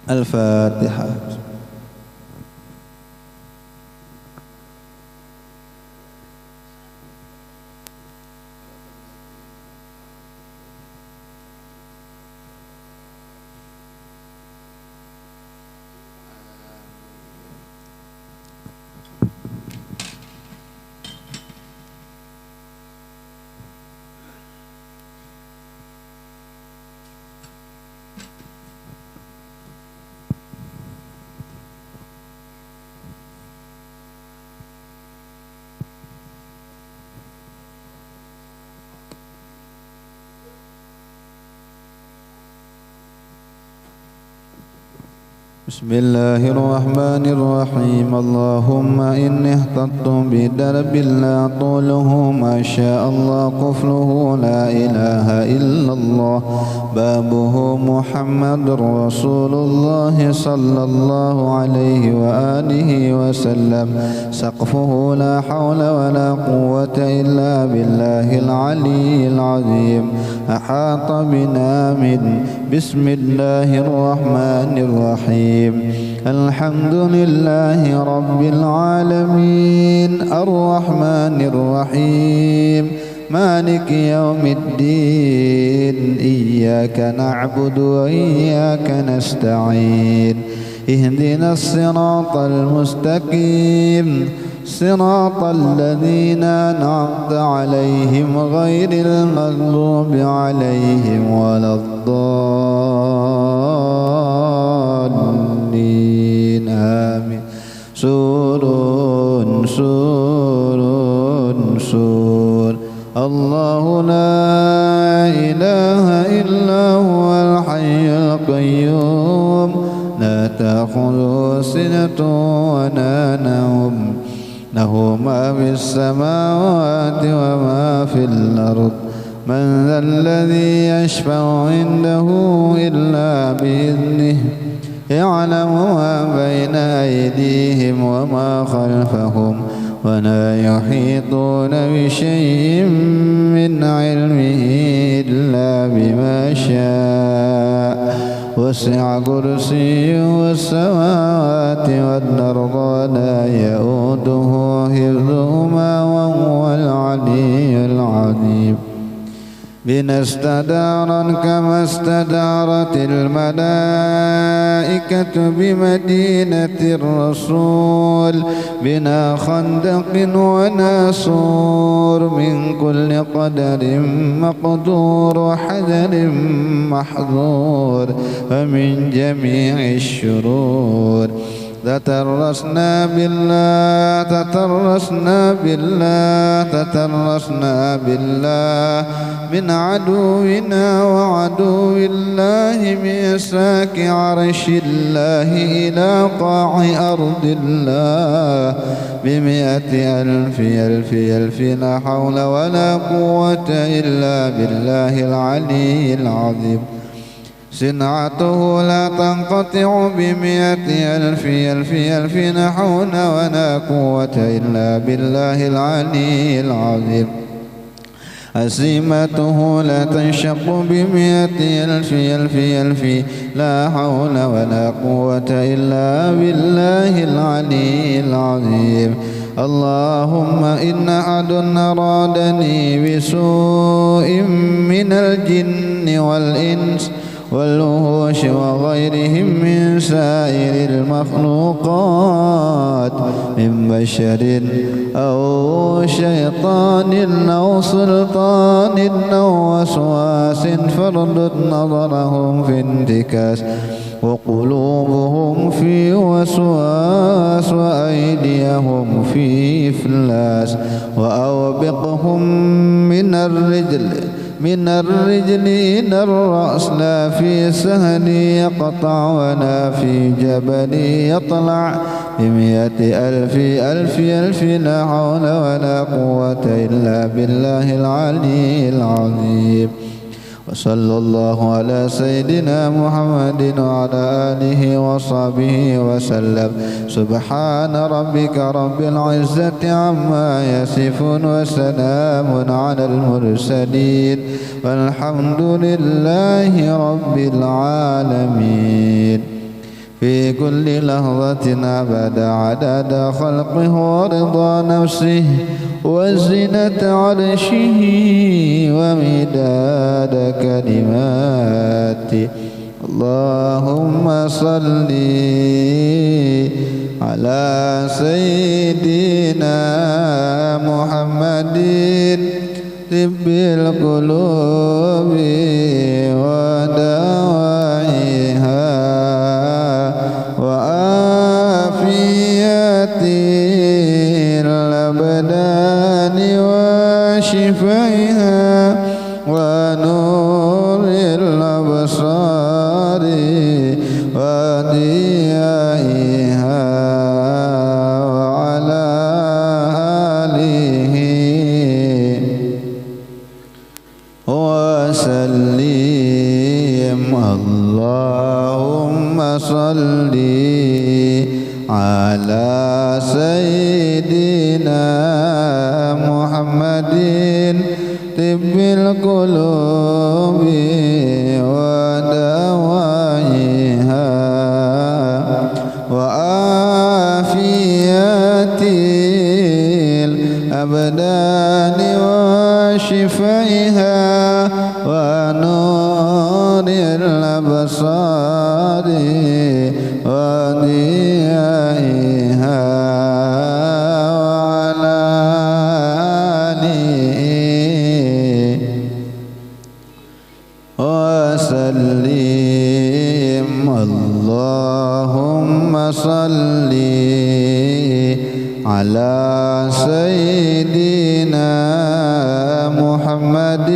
Al-Fatihah. بسم الله الرحمن الرحيم. اللهم إني اهتدت بدرب لا طوله ما شاء الله قفله لا إله إلا الله بابه محمد رسول الله صلى الله عليه وآله وسلم سقفه لا حول ولا قوة إلا بالله العلي العظيم أحاط بنا من بسم الله الرحمن الرحيم. الحمد لله رب العالمين الرحمن الرحيم مالك يوم الدين إياك نعبد وإياك نستعين اهدنا الصراط المستقيم صراط الذين أنعمت عليهم غير المغضوب عليهم ولا الضالين آمين. سور الله لا إله إلا هو الحي القيوم لا تأخذه سنة ولا نوم له ما في السماوات وما في الأرض من ذا الذي يشفع عنده إلا بإذنه يعلم ما بين أيديهم وما خلفهم ولا يحيطون بشيء من علمه إلا بما شاء وسع كرسيه السماوات والأرض لا يؤوده حفظهما وهو العلي العظيم. بنا استدارا كما استدارت الملائكة بمدينة الرسول بنا خندق وناسور من كل قدر مقدور وحذر محظور ومن جميع الشرور تترسنا بالله من عدونا وعدو الله بإساك عرش الله إلى قاع أرض الله بمئة ألف لا حول ولا قوة إلا بالله العلي العظيم. صنعته لا تنقطع بمئة ألف لا حول ولا قوة إلا بالله العلي العظيم. عزيمته لا تنشق بمئة ألف لا حول ولا قوة إلا بالله العلي العظيم. اللهم إن أحد أرادني بسوء من الجن والإنس والوحوش وغيرهم من سائر المخلوقات من بشر أو شيطان أو سلطان أو وسواس فردد نظرهم في انتكاس وقلوبهم في وسواس وأيديهم في إفلاس وأوبقهم من الرجل إلى الرأس لا في سهل يقطع ولا في جبل يطلع بمئة ألف لا حول ولا قوة إلا بالله العلي العظيم. وصلى الله على سيدنا محمد وعلى آله وصحبه وسلم. سبحان ربك رب العزة عما يصفون وسلام على المرسلين والحمد لله رب العالمين. في كل لحظة أبدا عدد خلقه ورضا نفسه وزنة عرشه ومداد كلماته. اللهم صل على سيدنا محمد طب القلوب ودوائها وعافية الأبدان وشفائها ونور الأبصار وضيائها وعلى آله وسلم. اللهم صل على سيدنا محمد طب القلوب ودوائها وعافية الأبدان وشفائها ونور الأبصار وضيائها وعلى آله وسلم. اللهم صل على سيدنا محمد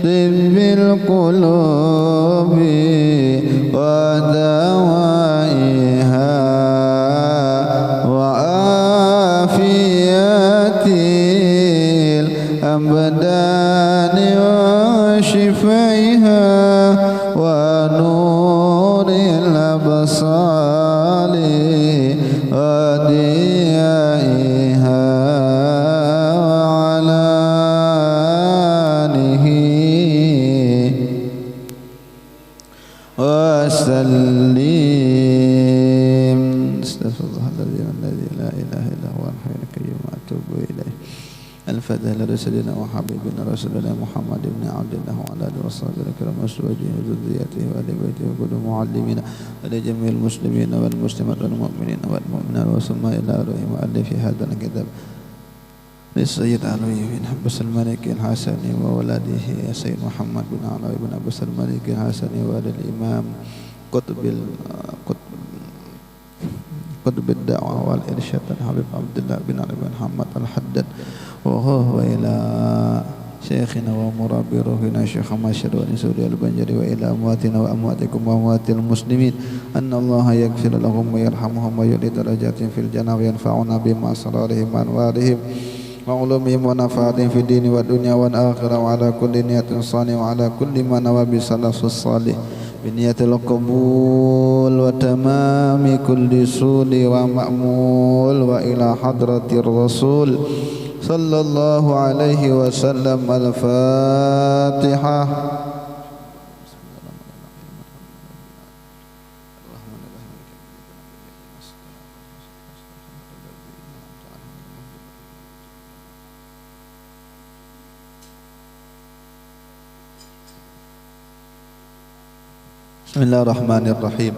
طب القلوب ودوائها وعافية الأبدان وشفائها ونور الأبصار وضيائها وعلى آله وسلم. Astaghfirullahaladzim alladzi la ilaha illa huwa al-hayyul qayyum wa atubu ilaih. Al-Fatihah li Rasulina wa habibina Rasulina Muhammad ibn Abdillah wa ala alihi wa sahbihi al-kiram aswajihi wa dhurriyyatihi wa ali baitihi wa kullu muallimina wa li jami'il muslimina wal muslimat wal mu'minina wal mu'minat wa summa ila ruhi mu'allif hadha al-kitab للسيد علوي بن عباس الملك الحسني وولده سيد محمد بن علوي بن عباس الملك الحسني وللإمام قطب الدعوة والإرشاد الحبيب عبد الله بن علي بن محمد الحداد وهو إلى شيخنا ومربي روحنا شيخ ماشر ونسوري البنجري وإلى أمواتنا وأمواتكم وأموات المسلمين أن الله يغفر لهم ويرحمهم ويعلي درجاتهم في الجنة وينفعنا بما أسرارهم وأنوارهم وعلومهم ونفعاتهم في الدين والدنيا والآخرة وعلى كل نية صالحة وعلى كل ما نوى بسلف الصالح بنية القبول وتمام كل سول ومأمول وإلى حضرة الرسول صلى الله عليه وسلم. الفاتحة. Bismillahirrahmanirrahim.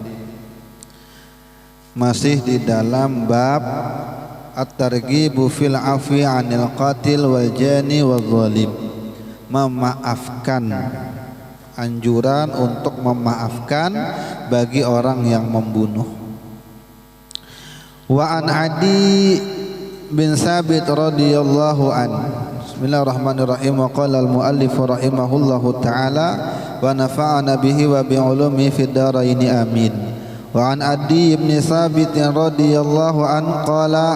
Masih di dalam bab at-targhibu fil afwi 'anil qatil wal jani wal zalim. Memaafkan, anjuran untuk memaafkan bagi orang yang membunuh. Wa an Adi bin Sabit radhiyallahu an. Bismillahirrahmanirrahim. Wa qala al-muallif rahimahullahu ta'ala wa nafa'ana bihi wa bi'ulumi fid dharaini amin. Wa an Adi ibn Sabit radhiyallahu an qala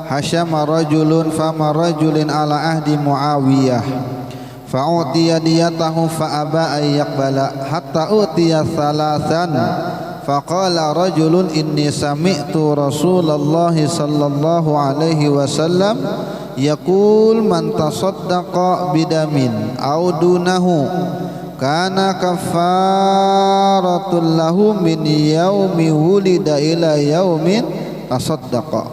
hashama rajulun fama rajulin ala ahdi Muawiyah fa'utiya diyatahu fa'aba ay yaqbala hatta utiya thalathan faqala rajulun inni sami'tu Rasulullah sallallahu alaihi wasallam yaqul man tasaddaqa bidamin aw dunahu kana kafaratul lahu min yaumi wulida ila yaumin tasaddaqa.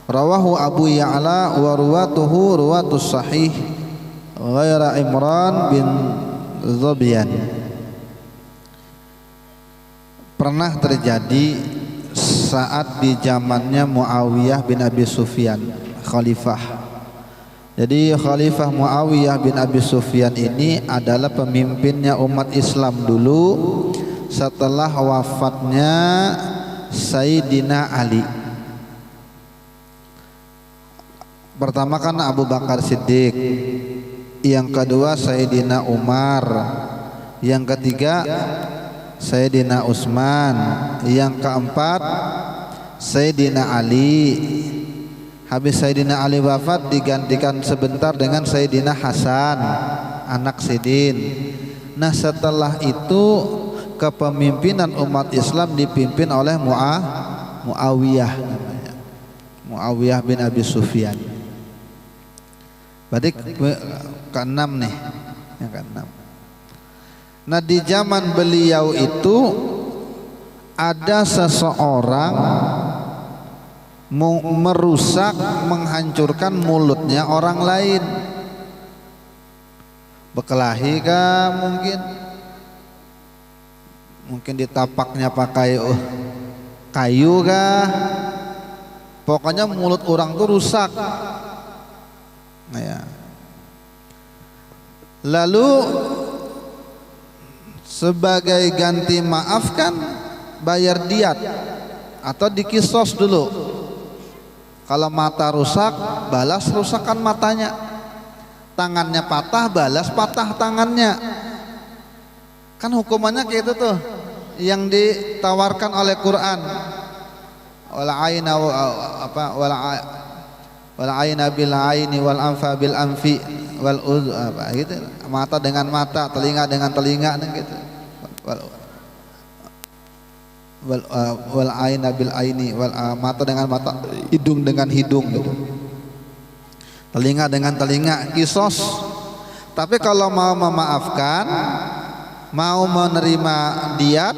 Rawahu Abu Ya'la wa ruwatuhu ruwatus sahih ghaira Imran bin Zabyan. Pernah terjadi saat di zamannya Muawiyah bin Abi Sufyan, khalifah. Jadi Khalifah Muawiyah bin Abi Sufyan ini adalah pemimpinnya umat Islam dulu setelah wafatnya Sayyidina Ali. Pertama kan Abu Bakar Siddiq, yang kedua Sayyidina Umar, yang ketiga Sayyidina Utsman, yang keempat Sayyidina Ali. Habis Sayyidina Ali wafat digantikan sebentar dengan Sayyidina Hasan, anak Sidin. Nah setelah itu kepemimpinan umat Islam dipimpin oleh Muawiyah namanya, Muawiyah bin Abi Sufyan. Berarti ke-6 nih, yang ke-6. Nah di zaman beliau itu ada seseorang merusak, menghancurkan mulutnya orang lain. Bekelahi kah mungkin ditapaknya pakai kayu kah, pokoknya mulut orang tuh rusak. Nah, ya. Lalu sebagai ganti maaf kan bayar diat atau dikisos dulu. Kalau mata rusak, balas rusakan matanya. Tangannya patah, balas patah tangannya. Kan hukumannya kayak itu tuh yang ditawarkan oleh Quran. Wal aina wal aina bil aini wal anfa bil anfi wal apa gitu. Mata dengan mata, telinga dengan telinga gitu. Wal aina bil aini wal mata dengan mata, hidung dengan hidung gitu. Telinga dengan telinga, kisos. Tapi kalau mau memaafkan, mau menerima diat,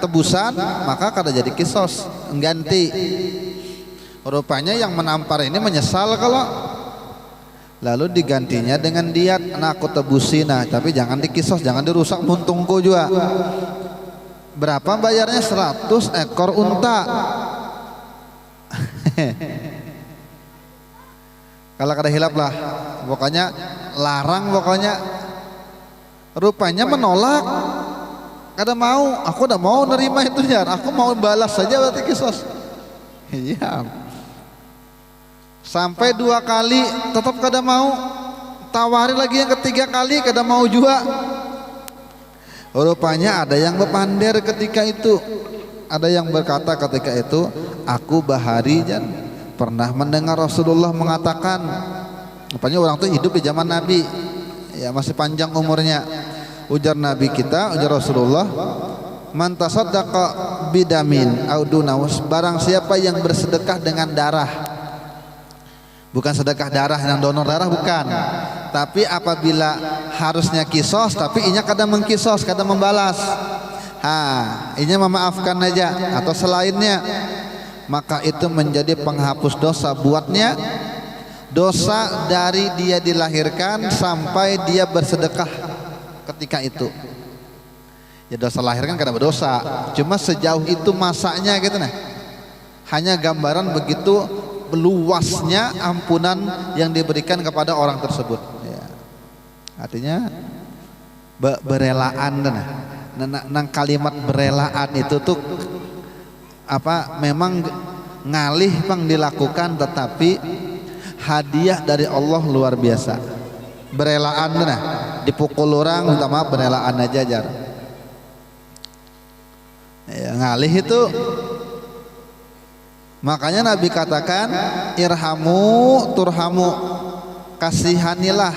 tebusan, maka kada jadi kisos, ganti. Rupanya yang menampar ini menyesal kalau lalu digantinya dengan diat. Nah aku tebusin, nah tapi jangan dikisos, jangan dirusak muntungku juga. Berapa bayarnya? 100 ekor unta. Kalau kada hilap lah, pokoknya larang pokoknya. Rupanya menolak, kada mau. Aku udah mau nerima itu ya, aku mau balas saja berarti kisos. Iya. Sampai 2 kali tetap kada mau, tawari lagi yang ketiga kali kada mau juga. Rupanya ada yang berpander ketika itu, ada yang berkata ketika itu, aku Bahari Jan pernah mendengar Rasulullah mengatakan. Rupanya orang itu hidup di zaman Nabi, ya masih panjang umurnya. Ujar Nabi kita, ujar Rasulullah, man tasaddaqa bidamin au dunawas, barang siapa yang bersedekah dengan darah. Bukan sedekah darah yang donor darah, bukan. Tapi apabila harusnya kisos, tapi inya kadang mengkisos, kadang membalas. Inya memaafkan aja atau selainnya, maka itu menjadi penghapus dosa buatnya. Dosa dari dia dilahirkan sampai dia bersedekah ketika itu. Ya dosa lahir kan kada berdosa, cuma sejauh itu masanya gitu nah. Hanya gambaran begitu luasnya ampunan yang diberikan kepada orang tersebut ya. Artinya berelaan nang kalimat berelaan itu tuh apa, memang ngalih bang dilakukan, tetapi hadiah dari Allah luar biasa. Berelaan nah, dipukul orang minta maaf, berelaan aja jar ya, ngalih itu. Makanya Nabi katakan irhamu turhamu, kasihanilah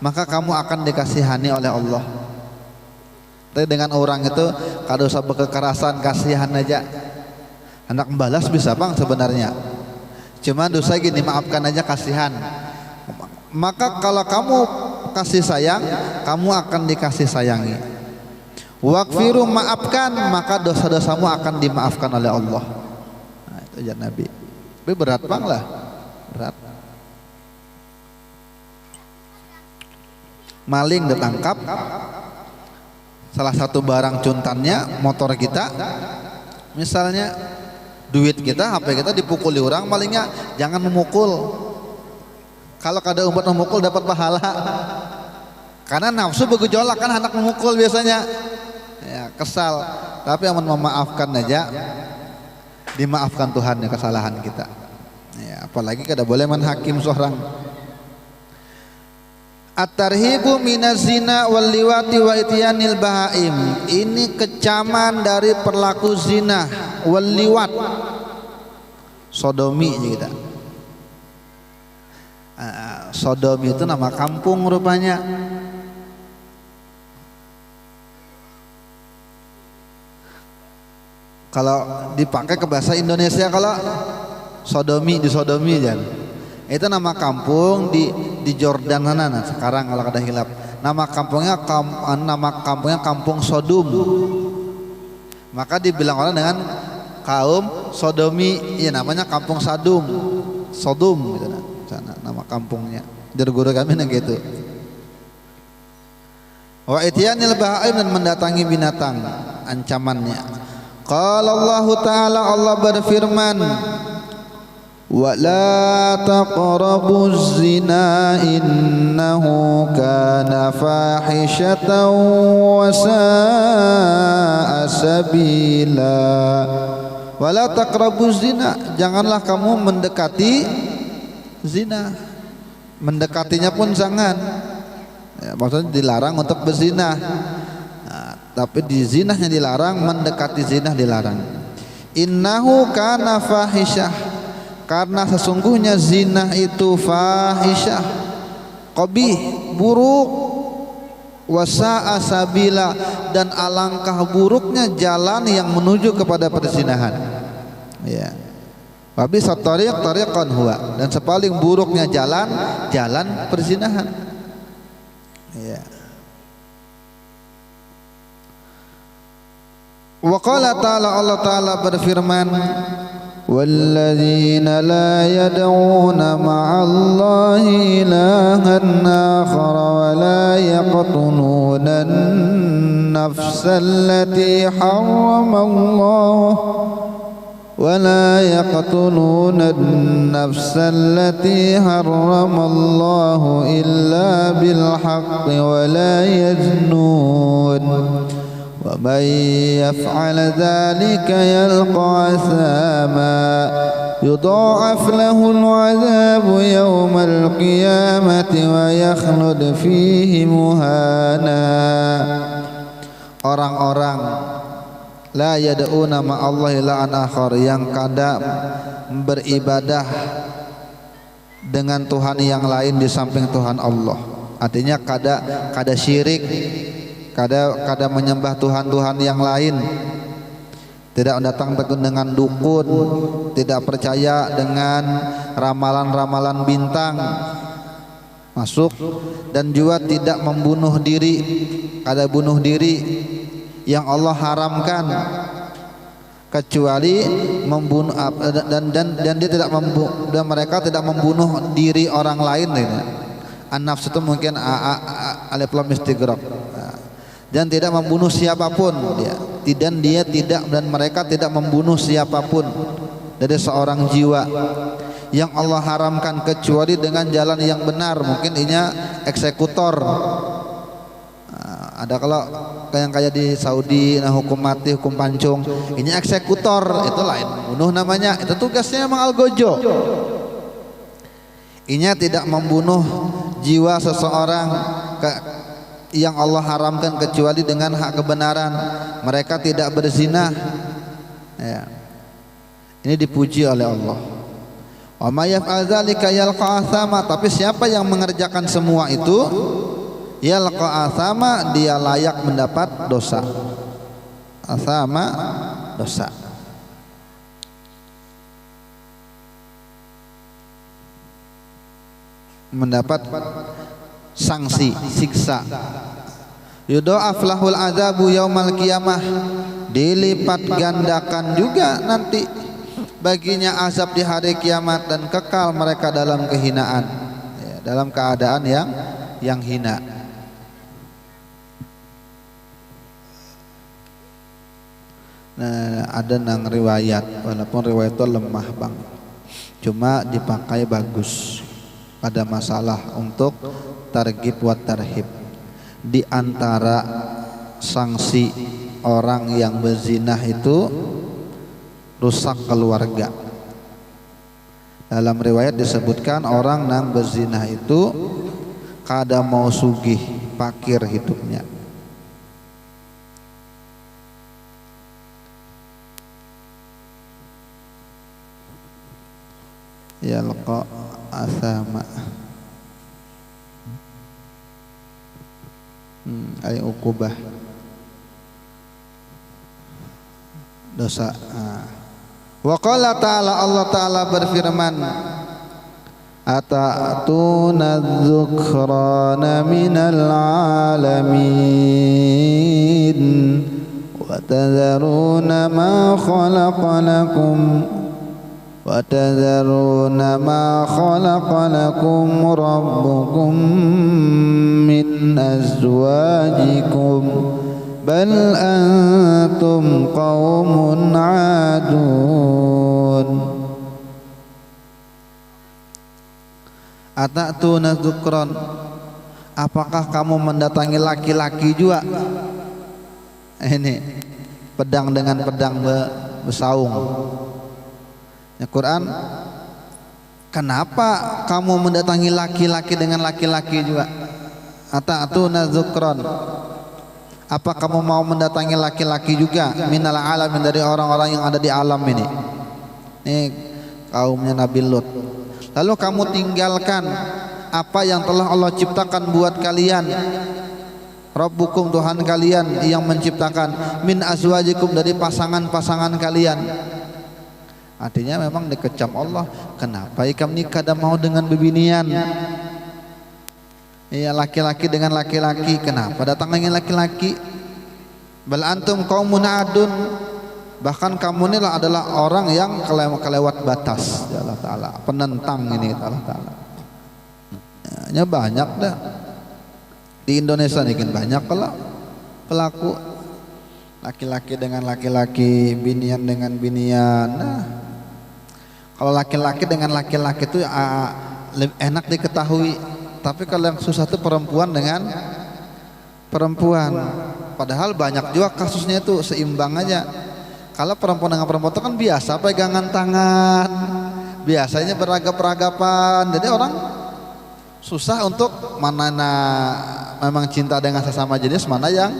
maka kamu akan dikasihani oleh Allah. Tapi dengan orang itu kada usah berkekerasan, kasihan aja. Anak membalas bisa bang sebenarnya, cuma dosa gini, maafkan aja, kasihan. Maka kalau kamu kasih sayang, kamu akan dikasih sayangi. Waghfiru, maafkan, maka dosa-dosamu akan dimaafkan oleh Allah. Nah, itu aja Nabi. Tapi berat bang lah, berat. Maling ditangkap, salah satu barang cuntannya motor kita, misalnya duit kita, HP kita dipukuli orang, malingnya jangan memukul. Kalau kada umat memukul dapat pahala. Karena nafsu bergejolak kan anak memukul biasanya. Ya, kesal. Tapi aman memaafkan aja, dimaafkan Tuhan ya kesalahan kita. Ya, apalagi kada boleh menhakim seorang. At-tarhibu minaz zina wal liwati wa ityanil bahaim. Ini kecaman dari perlaku zina wal liwat, sodomi kita. Sodomi itu nama kampung rupanya. Kalau dipakai ke bahasa Indonesia, kalau sodomi, disodomi jangan. Itu nama kampung di Jordan sana sekarang kalau ada hilap. Nama kampungnya kampung Sodom. Maka dibilang orang dengan kaum Sodomi, ya namanya kampung Sodom gitu sana nama kampungnya. Dari guru kami yang gitu. Wa ityanil bahaim, dan mendatangi binatang ancamannya. Qala Allah Ta'ala, Allah berfirman, wa la taqrabuz zina innahu kana fahishatan wa sa'a sabila. Wa la taqrabuz zina, janganlah kamu mendekati zina. Mendekatinya pun jangan. Ya, maksudnya dilarang untuk berzina. Nah, tapi di zinahnya dilarang, mendekati zina dilarang. Innahu kana fahisyah, karena sesungguhnya zina itu fahisyah, qabih, buruk, wasa'a sabila, dan alangkah buruknya jalan yang menuju kepada perzinahan. Ya. Wabi satariq tariqan huwa, dan sepaling buruknya jalan perzinahan. Ya. Wa qala ta'ala, Allah Ta'ala berfirman, وَالَّذِينَ لَا يَدْعُونَ مَعَ اللَّهِ إِلَٰهًا آخَرَ وَلَا يَقْتُلُونَ النَّفْسَ الَّتِي حَرَّمَ اللَّهُ إِلَّا بِالْحَقِّ وَلَا يَزْنُونَ وَمَنْ يَفْعَلْ ذَلِكَ يَلْقَ أَثَامًا يُضَاعَفْ لَهُ الْعَذَابُ يَوْمَ الْقِيَامَةِ وَيَخْلُدْ فِيهِ مُهَانًا. Orang-orang la yad'una ma'allahi ila'an akhar, yang kada beribadah dengan Tuhan yang lain di samping Tuhan Allah. Artinya kada syirik, kada menyembah Tuhan-Tuhan yang lain, tidak datang dengan dukun, tidak percaya dengan ramalan-ramalan bintang masuk, dan juga tidak membunuh diri, kada bunuh diri yang Allah haramkan, kecuali membunuh, dan dia tidak dan mereka tidak membunuh diri orang lain. An-nafs itu mungkin alif lam istighraq, dan tidak membunuh siapapun dan mereka tidak membunuh siapapun dari seorang jiwa yang Allah haramkan, kecuali dengan jalan yang benar. Mungkin ini eksekutor. Ada kalau kayak di Saudi, nah hukum mati, hukum pancung, ini eksekutor, itu lain bunuh namanya, itu tugasnya memang algojo. Ini tidak membunuh jiwa seseorang yang Allah haramkan kecuali dengan hak kebenaran. Mereka tidak berzina. Ya. Ini dipuji oleh Allah. Wa may yaf'al dzalika yalqa athama, tapi siapa yang mengerjakan semua itu, yalqa athama, dia layak mendapat dosa. Athama, dosa. Mendapat sanksi, siksa. Yudha'af lahul adzabu yaumal qiyamah, dilipat gandakan juga nanti baginya azab di hari kiamat, dan kekal mereka dalam kehinaan, ya, dalam keadaan yang hina. Nah, ada nang riwayat, walaupun riwayat itu lemah bang, cuma dipakai bagus pada masalah untuk targhib wa tarhib. Di antara sanksi orang yang berzinah itu rusak keluarga. Dalam riwayat disebutkan orang yang berzinah itu kada mau sugih, fakir hidupnya. Yalqa asama ay uqubah, dosa. Wa qala ta'ala, Allah ta'ala berfirman, ata'tuna dzukhrana minal alamin wa tadharuna ma khalaqa lakum وَتَذَرُونَ مَا خَلَقَ لَكُمْ رَبُّكُمْ مِنْ أَزْوَاجِكُمْ بَلْ أَنْتُمْ قَوْمٌ عَادُونَ. Ata'tuna dzukran, apakah kamu mendatangi laki-laki juga? Ini pedang dengan pedang bersaung. Ya Quran, kenapa kamu mendatangi laki-laki dengan laki-laki juga? Ata'tuna dzukran, apa kamu mau mendatangi laki-laki juga? Minal alamin, dari orang-orang yang ada di alam ini. Ini kaumnya Nabi Lut. Lalu kamu tinggalkan apa yang telah Allah ciptakan buat kalian. Rabbukum, Tuhan kalian yang menciptakan, min azwajikum, dari pasangan-pasangan kalian. Artinya memang dikecam Allah, kenapa ikam nikah dan mau dengan bebinian? Iya, laki-laki dengan laki-laki, kenapa datang dengan laki-laki? Bal antum qaumun adun, bahkan kamu ini adalah orang yang kelewat batas. Ya Allah Ta'ala, penentang ini Allah Ta'ala. Ya, banyak dah di Indonesia nih, kan banyak pelaku laki-laki dengan laki-laki, binian dengan binian. Nah, kalau laki-laki dengan laki-laki itu enak diketahui, tapi kalau yang susah itu perempuan dengan perempuan. Padahal banyak juga kasusnya itu seimbang aja. Kalau perempuan dengan perempuan itu kan biasa pegangan tangan, biasanya beragap-ragapan, jadi orang susah untuk mana memang cinta dengan sesama jenis, mana yang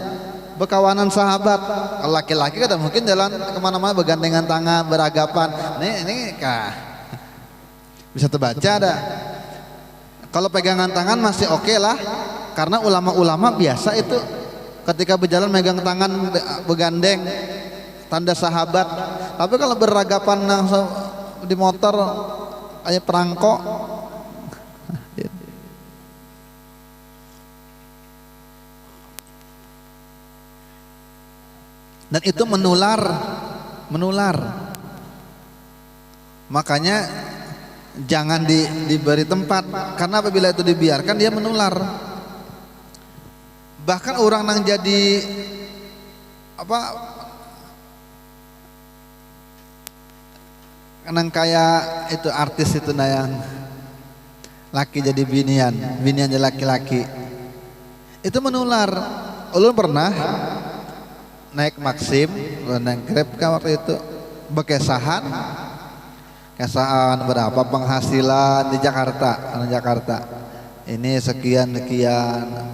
berkawanan sahabat. Kalau laki-laki kan mungkin jalan kemana-mana bergandengan tangan, beragapan. Ini kah bisa terbaca ada. Kalau pegangan tangan masih oke lah, karena ulama-ulama biasa itu ketika berjalan megang tangan bergandeng, tanda sahabat. Tapi kalau beragapan di motor kayak perangko, dan itu menular. Makanya jangan diberi tempat, karena apabila itu dibiarkan dia menular. Bahkan orang yang jadi nang kayak itu artis itu, nah yang laki jadi binian jadi laki-laki, itu menular. Ulun pernah naik Maxim, naik Grab kan waktu itu, bekesahan berapa penghasilan di Jakarta, ini sekian,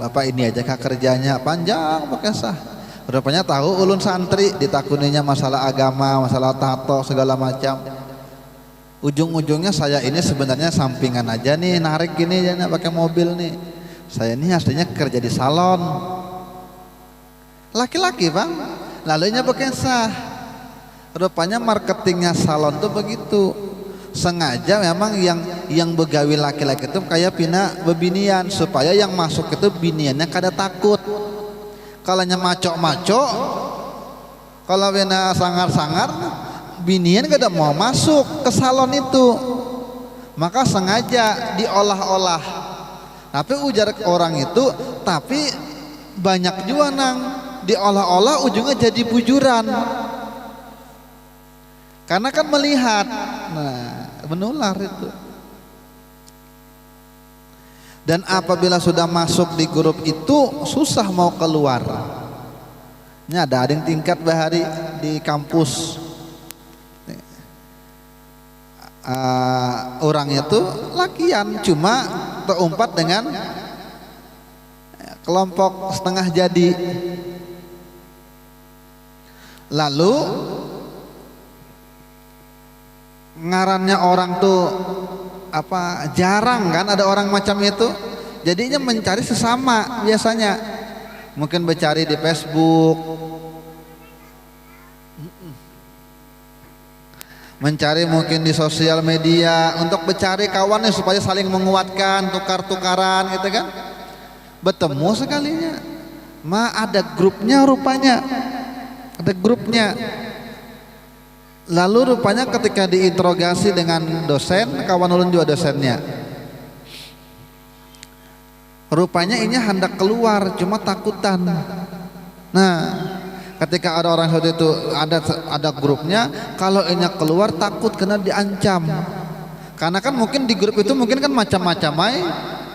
bapak ini aja kah kerjanya, panjang bekesah. Rupanya tahu ulun santri, ditakuninya masalah agama, masalah tato segala macam. Ujung-ujungnya saya ini sebenarnya sampingan aja nih, narik gini aja pakai mobil nih. Saya ini aslinya kerja di salon. Laki-laki bang, lalunya bekesah. Rupanya marketingnya salon tuh begitu, sengaja memang yang begawi laki-laki itu kayak pina bebinian supaya yang masuk itu biniannya kada takut. Kalau nya maco-maco, kalau pina sangar-sangar, binian kada mau masuk ke salon itu, maka sengaja diolah-olah. Tapi ujar orang itu, tapi banyak juga nang diolah-olah ujungnya jadi bujuran. Karena kan melihat, nah menular itu. Dan apabila sudah masuk di grup itu susah mau keluar. Ini ada yang tingkat bahari di kampus. Orangnya tuh lakian cuma terumpat dengan kelompok setengah jadi. Lalu ngarannya orang tuh apa jarang kan ada orang macam itu, jadinya mencari sesama biasanya, mungkin mencari di Facebook, mencari mungkin di sosial media untuk mencari kawannya supaya saling menguatkan, tukar-tukaran gitu kan. Bertemu sekalinya ada grupnya, rupanya ada grupnya. Lalu rupanya ketika diinterogasi dengan dosen, kawan ulun juga dosennya, rupanya ini hendak keluar cuma takutan. Nah ketika ada orang seperti itu, ada grupnya, kalau ini keluar takut kena diancam. Karena kan mungkin di grup itu mungkin kan macam-macam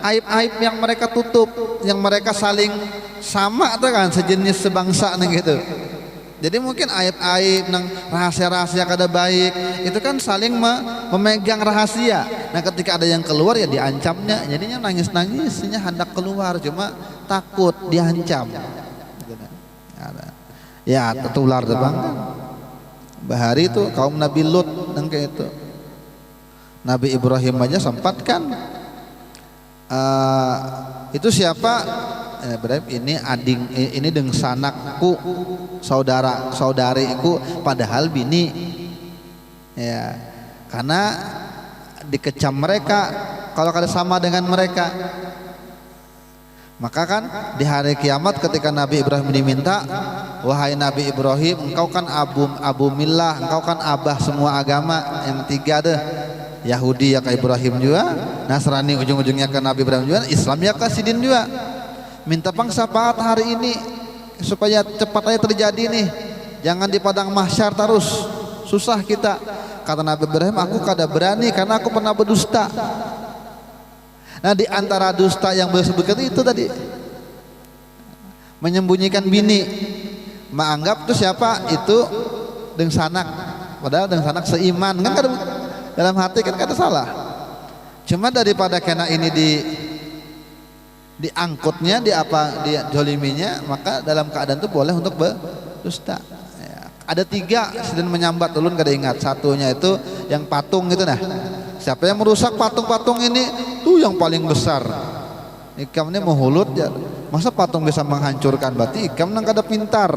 aib-aib yang mereka tutup, yang mereka saling sama atau kan sejenis sebangsa nih gitu. Jadi mungkin aib-aib nang rahasia-rahasia kada baik itu kan saling memegang rahasia. Nah ketika ada yang keluar ya diancamnya, jadinya nangis-nangisnya hendak keluar cuma takut diancam. Ya tertular tuh bang. Bahari itu kaum Nabi Lut nang kayak itu. Nabi Ibrahim aja sempat kan. Itu siapa? Berarti ini ini deng sanakku, saudariku, padahal bini ya, karena dikecam mereka kalau kada sama dengan mereka. Maka kan di hari kiamat ketika Nabi Ibrahim diminta, wahai Nabi Ibrahim, engkau kan abu millah, engkau kan abah semua agama yang tiga deh, Yahudi ya ke Ibrahim juga, Nasrani ujung-ujungnya ke Nabi Ibrahim juga, Islam ya ke Sidin juga. Minta syafaat hari ini supaya cepat aja terjadi nih, jangan di padang mahsyar terus, susah kita. Kata Nabi Ibrahim, aku kada berani karena aku pernah berdusta. Nah di antara dusta yang beliau sebutkan itu tadi, menyembunyikan bini, menganggap itu siapa itu deng sanak, padahal deng sanak seiman kan, kada, dalam hati kan kada salah. Cuma daripada kena ini diangkutnya, di joliminya, maka dalam keadaan itu boleh untuk berdusta. Ya. Ada tiga sedang menyambat, ulun kada ingat. Satunya itu yang patung itu, nah siapa yang merusak patung-patung ini tuh yang paling besar. Ikam ini menghulut ya, masa patung bisa menghancurkan? Berarti ikam nang kada pintar.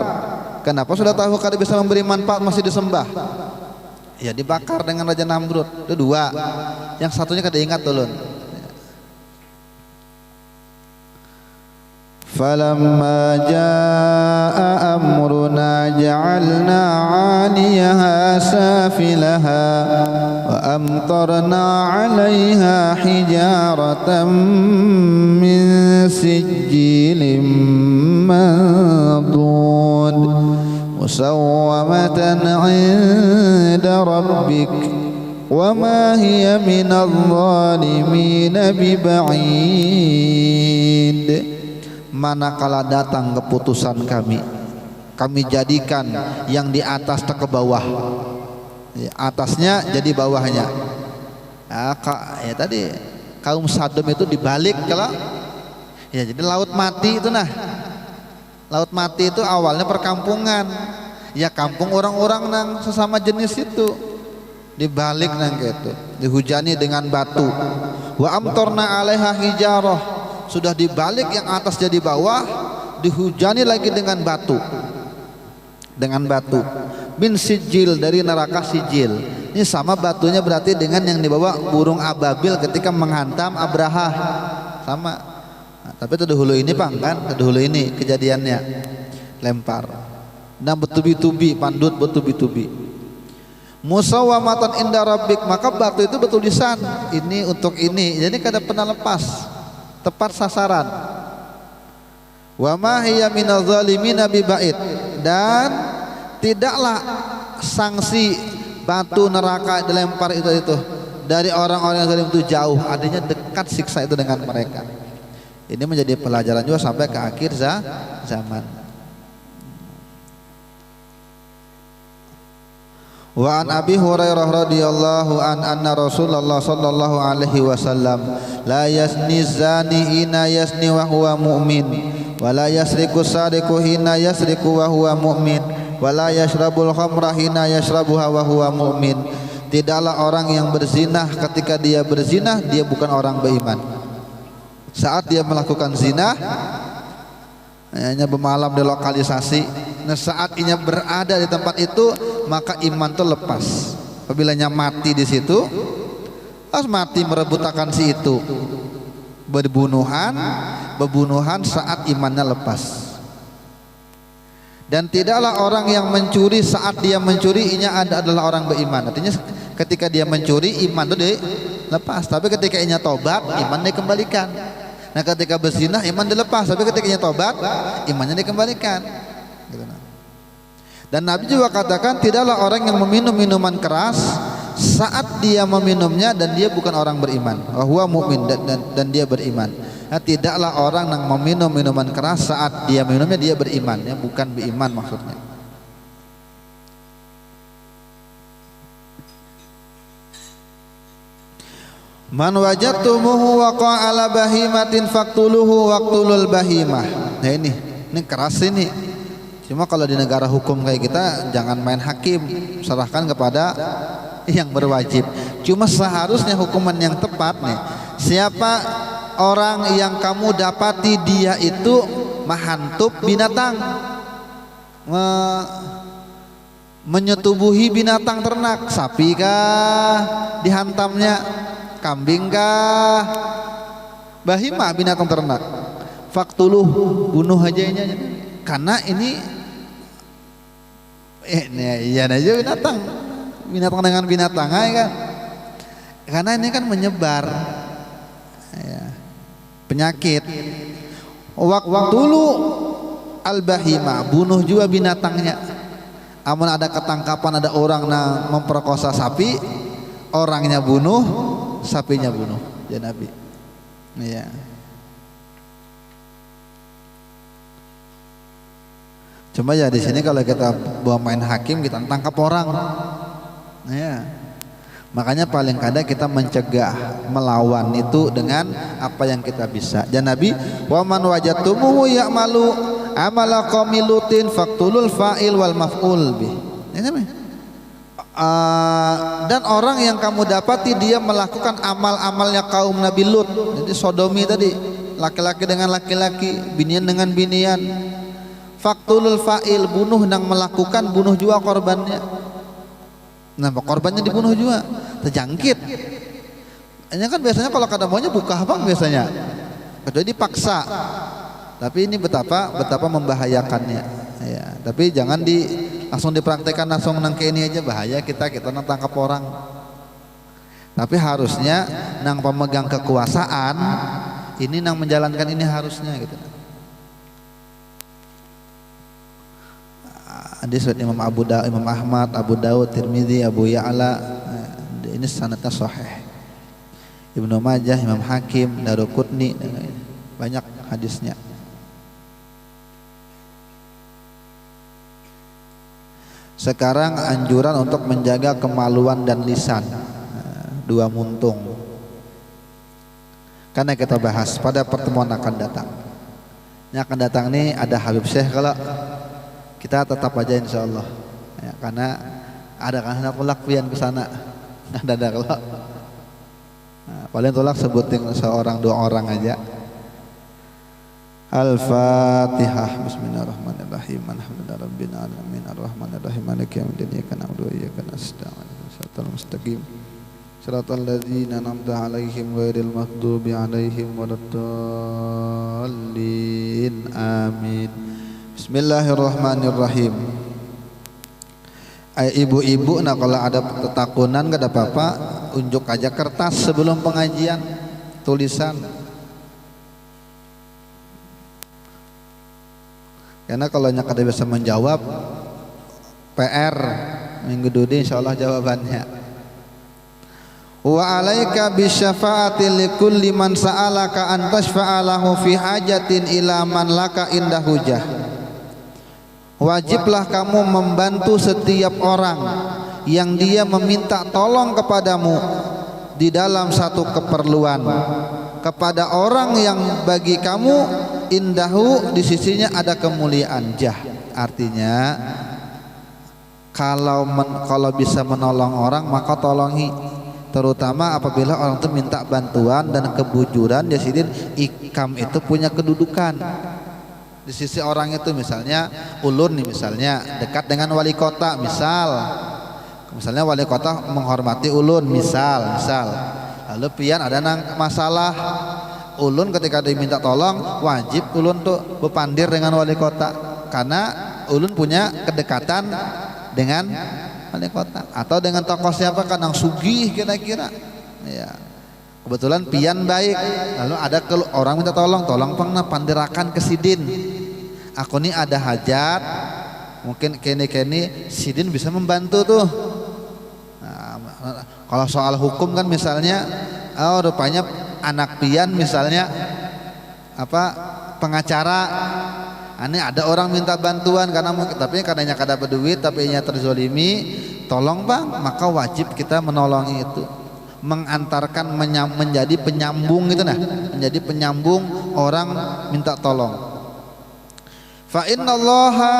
Kenapa sudah tahu kada bisa memberi manfaat masih disembah? Ya dibakar dengan Raja Namrud. Itu dua. Yang satunya kada ingat ulun. فَلَمَّا جَاءَ أَمْرُنَا جَعَلْنَا عَالِيَهَا سَافِلَهَا وَأَمْطَرْنَا عَلَيْهَا حِجَارَةً مِّن سِجِّيلٍ مَّنضُودٍ مُّسَوَّمَةً عِندَ رَبِّكَ وَمَا هِيَ مِنَ الظَّالِمِينَ بِبَعِيدٍ. Manakala datang keputusan kami jadikan yang di atas ke bawah, ya, atasnya jadi bawahnya. Ya tadi kaum Sadom itu dibalik kalau ya jadi laut mati itu. Nah laut mati itu awalnya perkampungan, ya kampung orang-orang nang sesama jenis itu, dibalik nang gitu, dihujani dengan batu. Wa amtorna alaiha hijarah, sudah dibalik yang atas jadi bawah, dihujani lagi dengan batu, bin sijil, dari neraka sijil. Ini sama batunya berarti dengan yang dibawa burung ababil ketika menghantam Abraha. Sama. Nah, tapi terdahulu ini Bang kan, terdahulu ini kejadiannya. Lempar. Dan bertubi-tubi, pandut bertubi-tubi. Musawwamatan inda rabbik, maka batu itu bertulisan ini untuk ini. Jadi kada pernah lepas. Tepat sasaran. Wa ma hiya minadz zalimina biba'id, dan tidaklah sanksi batu neraka dilempar itu dari orang-orang yang zalim itu jauh, adanya dekat siksa itu dengan mereka. Ini menjadi pelajaran juga sampai ke akhir zaman. Wa an Abi Hurairah radhiyallahu anna Rasulullah sallallahu alaihi wasallam la yasni zani hina yasni wa huwa mu'min wa la yasriku sariqu hina yasriku wa huwa mu'min wa la yashrabul khamra hina yashrabuha wa huwa mu'min. Tidaklah orang yang berzinah ketika dia berzinah dia bukan orang beriman. Saat dia melakukan zina hanya bermalam di lokalisasi. Nah, saat ia berada di tempat itu maka iman itu lepas. Apabila mati di situ, harus mati merebut akan si itu. Berbunuhan saat imannya lepas. Dan tidaklah orang yang mencuri saat dia mencuri adalah orang beriman. Artinya ketika dia mencuri iman itu dilepas, tapi ketika ia tobat iman dikembalikan. Nah, ketika berzinah iman dilepas, tapi ketika ia tobat imannya dikembalikan. Dan Nabi juga katakan tidaklah orang yang meminum minuman keras saat dia meminumnya dan dia bukan orang beriman. Huwa mu'min, dan dia beriman. Nah, tidaklah orang yang meminum minuman keras saat dia minumnya dia beriman, ya, bukan beriman maksudnya. Man wajadtumuhu waqa ala bahimatin faqtuluhu waqtulul bahimah. Nah, ini keras ini. Cuma kalau di negara hukum kayak kita jangan main hakim, serahkan kepada yang berwajib. Cuma seharusnya hukuman yang tepat nih, siapa orang yang kamu dapati dia itu menghantup binatang, menyetubuhi binatang ternak, sapi kah dihantamnya, kambing kah, bahimah binatang ternak, faktuluh, bunuh aja ini, karena ini iya aja binatang dengan binatang kan, karena ini kan menyebar ya, penyakit. Waktulu al-bahima, bunuh juga binatangnya. Amun ada ketangkapan ada orang memperkosa sapi, orangnya bunuh, sapinya bunuh, ya Nabi. Iya. Cuma ya di sini kalau kita bawa main hakim kita tangkap orang, ya. Makanya paling kadang kita mencegah, melawan itu dengan apa yang kita bisa. Dan Nabi, wa man wajadtumuhu ya'malu amala qaumi lutin faqtulul fa'il wal maf'ul bih. Dan orang yang kamu dapati dia melakukan amal-amalnya kaum Nabi Lut, jadi sodomi tadi, laki-laki dengan laki-laki, binian dengan binian. Faktulul fa'il, bunuh yang melakukan, bunuh juga korbannya. Nah, korbannya dibunuh juga, terjangkit. Ini kan biasanya kalau kada maunya buka bang biasanya, kecuali dipaksa. Tapi ini betapa membahayakannya. Ya, tapi jangan langsung dipraktekkan langsung nang ke ini aja, bahaya kita nang tangkap orang. Tapi harusnya nang pemegang kekuasaan ini nang menjalankan ini harusnya gitu. Hadis Imam Imam Ahmad, Abu Dawud, Tirmidzi, Abu Ya'la, ini sanadnya sahih. Ibnu Majah, Imam Hakim, Daruqutni, banyak hadisnya. Sekarang anjuran untuk menjaga kemaluan dan lisan, dua muntung. Karena kita bahas pada pertemuan akan datang. Yang akan datang ini ada Habib Syekh, kalau kita tetap aja insya Allah ya, karena ada kan tolak pian ke sana ada kalau paling tolak sebutin seorang dua orang aja, Al-Fatihah. Bismillahirrahmanirrahim. Alhamdulillahirabbil alamin arrahmanirrahim maliki yaumiddin iyyaka na'budu wa iyyaka nasta'in shiratal mustaqim shiratal ladzina an'amta 'alaihim ghairil maghdubi 'alaihim waladdallin. Amin. Bismillahirrahmanirrahim. Ibu-ibu, nah kalau ada ketakunan gak ada apa-apa, unjuk aja kertas sebelum pengajian, tulisan. Karena kalau kada bisa menjawab PR minggu dudi insyaallah jawabannya. Wa alaika bisyafaati likulli man sa'alaka an tashfa'alahu fi hajatin ila man laka inda hujah. Wajiblah kamu membantu setiap orang yang dia meminta tolong kepadamu di dalam satu keperluan, kepada orang yang bagi kamu indahu di sisinya ada kemuliaan jah. Artinya kalau bisa menolong orang maka tolongi, terutama apabila orang itu minta bantuan dan kebujuran. Jadi ikam itu punya kedudukan di sisi orang itu. Misalnya ulun nih, misalnya dekat dengan wali kota, misalnya wali kota menghormati ulun, misal lalu pian ada nang masalah, ulun ketika diminta tolong wajib ulun tuh bepandir dengan wali kota, karena ulun punya kedekatan dengan wali kota atau dengan tokoh siapa kan yang sugih kira-kira ya. Kebetulan pian baik, lalu ada orang minta tolong pernah pandirakan ke sidin, aku nih ada hajat, mungkin kene sidin bisa membantu tuh. Nah, kalau soal hukum kan misalnya, oh rupanya anak pian misalnya pengacara, ini ada orang minta bantuan karena mungkin tapi karenanya kada berduit tapi nya terzolimi, tolong bang, maka wajib kita menolongi itu, mengantarkan menjadi penyambung gitu, menjadi penyambung orang minta tolong. Fa innallaha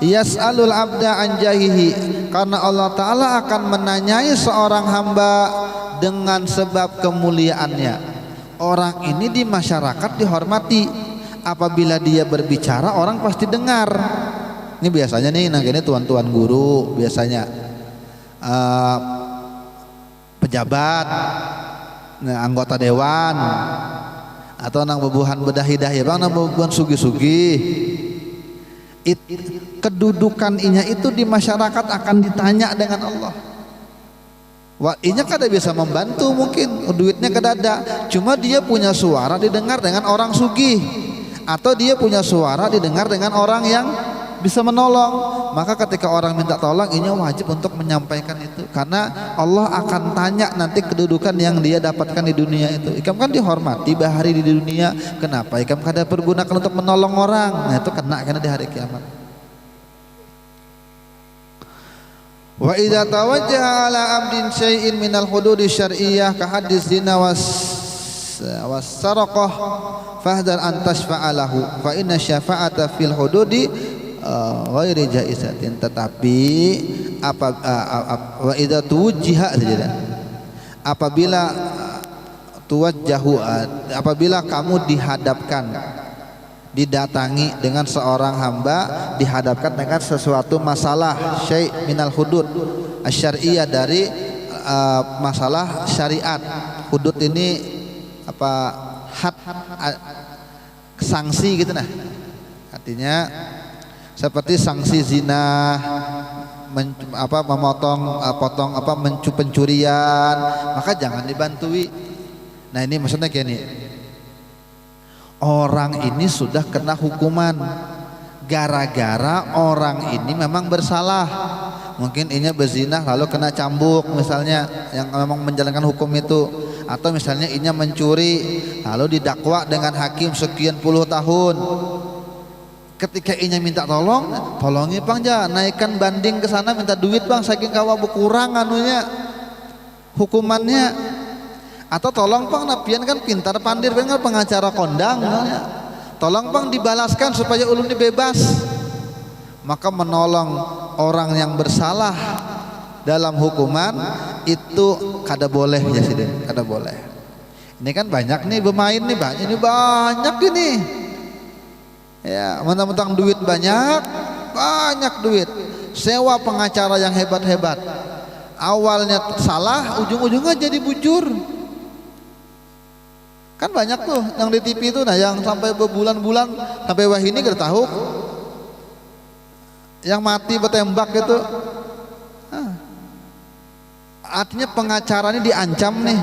yas'alul abda an jahihi, karena Allah Ta'ala akan menanyai seorang hamba dengan sebab kemuliaannya. Orang ini di masyarakat dihormati, apabila dia berbicara orang pasti dengar. Ini biasanya nih, nah ini tuan-tuan guru, biasanya pejabat, nah, anggota dewan, atau nang bebuhan bedahi-dahi bang, nang bebuhan sugi-sugi. Kedudukan inya itu di masyarakat akan ditanya dengan Allah. Wah, inya kada bisa membantu, mungkin duitnya kada ada, cuma dia punya suara didengar dengan orang sugih, atau dia punya suara didengar dengan orang yang bisa menolong. Maka ketika orang minta tolong, inya wajib untuk menyampaikan itu, karena Allah akan tanya nanti kedudukan yang dia dapatkan di dunia itu. Ikam kan dihormati bahari di dunia, kenapa ikam kada pergunakan untuk menolong orang? Nah itu kena karena di hari kiamat. Wa idza tawajjaha ala abdin syai'in minal hududi syar'iyyah ka hadis zina was saraqah fahdar an tashfa'alahu fa inna syafa'ata fil hududi ghairi jaizatin. Tetapi wa idza tuwajjiha saja, apabila tuwajjahu, apabila kamu didatangi dengan seorang hamba, dihadapkan dengan sesuatu masalah syai' minal hudud asyariyah, dari masalah syariat. Hudud ini had, sanksi gitu, nah artinya seperti sanksi zina, pencurian, maka jangan dibantui. Nah ini maksudnya kayak ini, orang ini sudah kena hukuman gara-gara orang ini memang bersalah. Mungkin ini berzina lalu kena cambuk misalnya, yang memang menjalankan hukum itu, atau misalnya ini mencuri lalu didakwa dengan hakim sekian puluh tahun. Ketika inya minta tolongi bang, naikkan banding ke sana, minta duit bang, saking kawa berkurang anunya hukumannya. Atau tolong bang, napian kan pintar pandir kan pengacara kondang, tolong bang dibalaskan supaya ulun dibebas. Maka menolong orang yang bersalah dalam hukuman itu kada boleh ya sih, kada boleh. Ini kan banyak nih bermain nih, banyak ini. Ya, mentang-mentang duit banyak duit, sewa pengacara yang hebat-hebat, awalnya salah, ujung-ujungnya jadi bujur. Kan banyak tuh yang di TV itu, nah yang sampai berbulan-bulan sampai wah ini gak tahu, yang mati bertembak itu. Artinya pengacara ini diancam nih